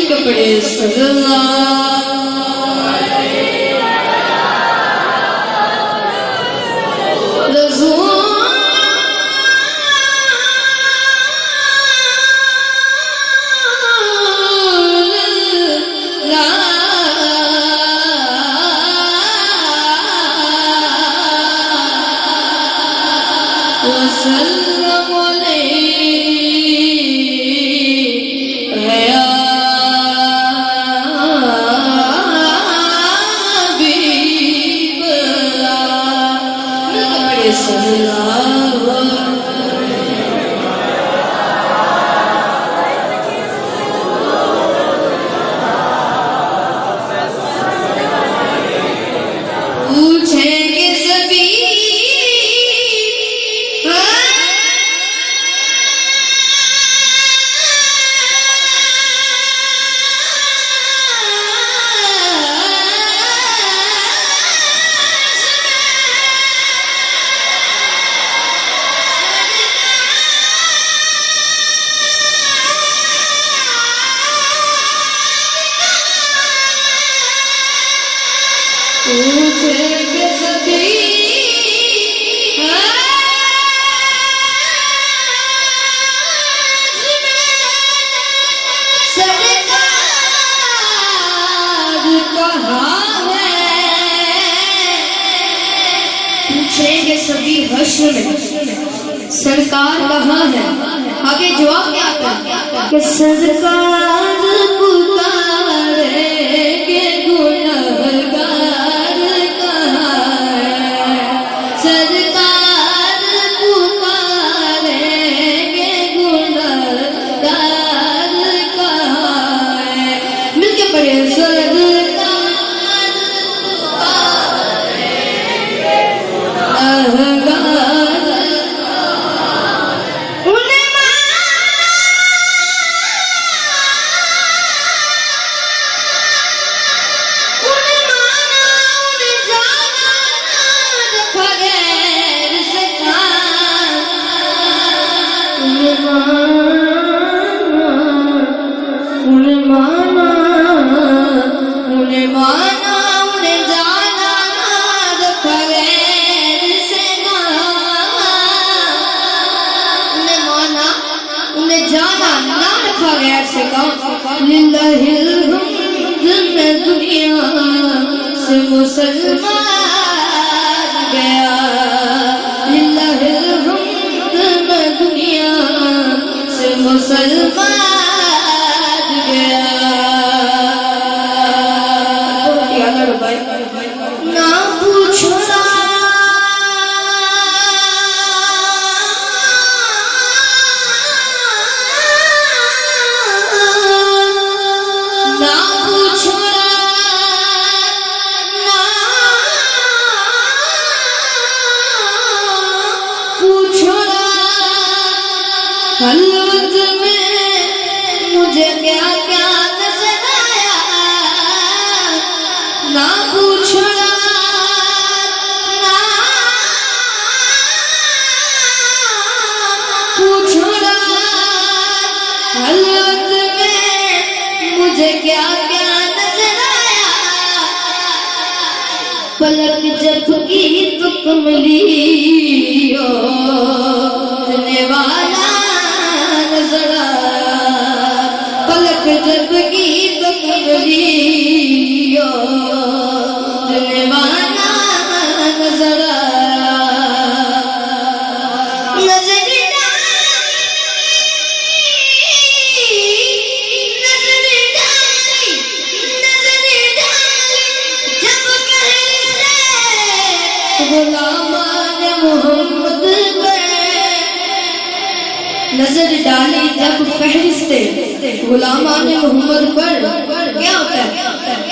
कपड़े सभी हश्र में सरकार कहाँ है? आगे जवाब क्या आता है कि सरकार पुकारेंगे गुनहगार कहाँ है? सरकार पुकारेंगे गुनहगार कहाँ है? मिलके पढ़े दुनिया से मुसलमान गया, दुनिया से मुसलमान गया। ना पूछो खलवत में मुझे क्या क्या नजर आया, ना पूछना ना पूछना, खलवत में मुझे क्या क्या नजर आया। पलक जब की तो कमली वाला पलक जब की तो कमलियो जलवाना नजर नजर डाली जब फहरिस्ते गुलामान मोहम्मद पर क्या होता है?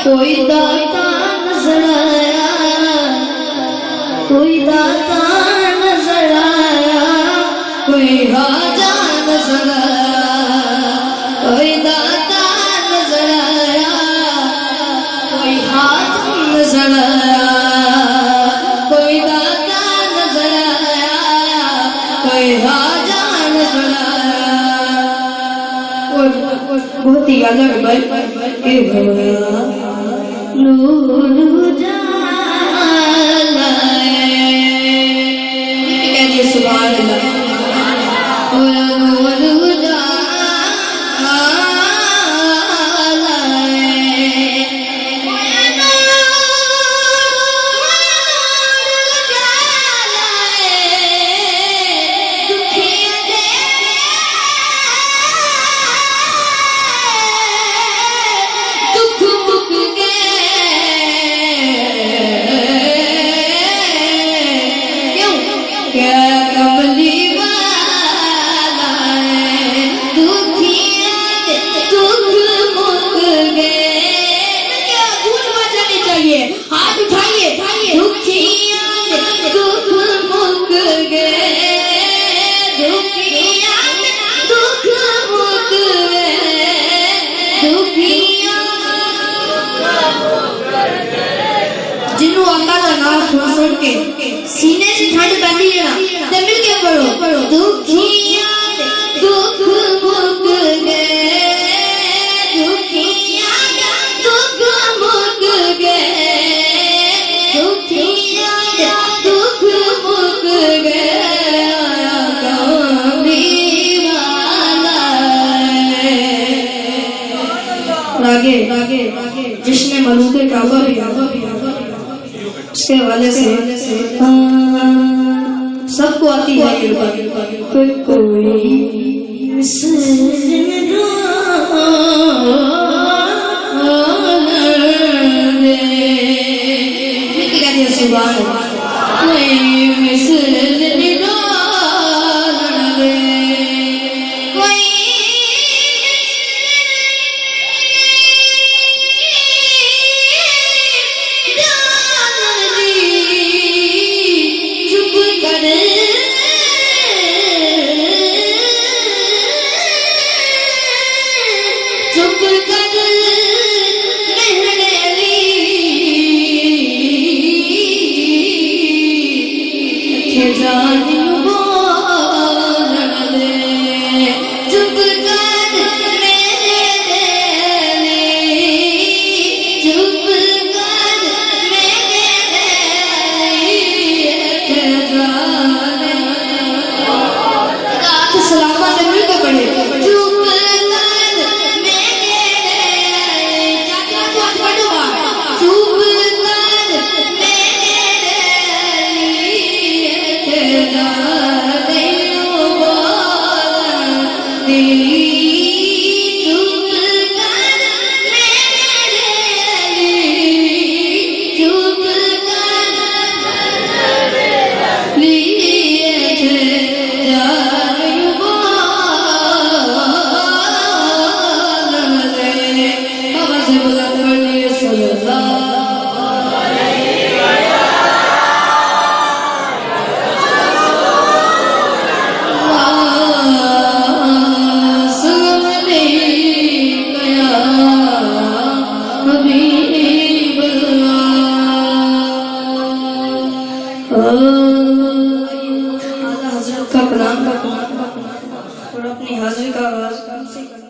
कोई दाता नजर आया, कोई दाता नजर आया, कोई राजा नजर आया, कोई दाता नजर आया, कोई हाकिम नजर आया, कोई दाता नजर आया, कोई राजा नजर आया। बहुत ही अलग बन के भरा नूर जाला कह दिए सुभान अल्लाह हाथ उठाइए दुखिया दुख मुक गए दुखिया दुख मुक गए दुखिया जिन्हों अल्लाह का नाम सुन के सीने से ठंड पैंदी है ना ते मिल के पढ़ो दुखिया दुख मुक गए दुखिया दुख मुक गए आगे जिसने मलूके काबा भी उसके हवाले से सबको आती है कोई सुभान हजरत का कलाम और अपनी हाजिरी का आगाज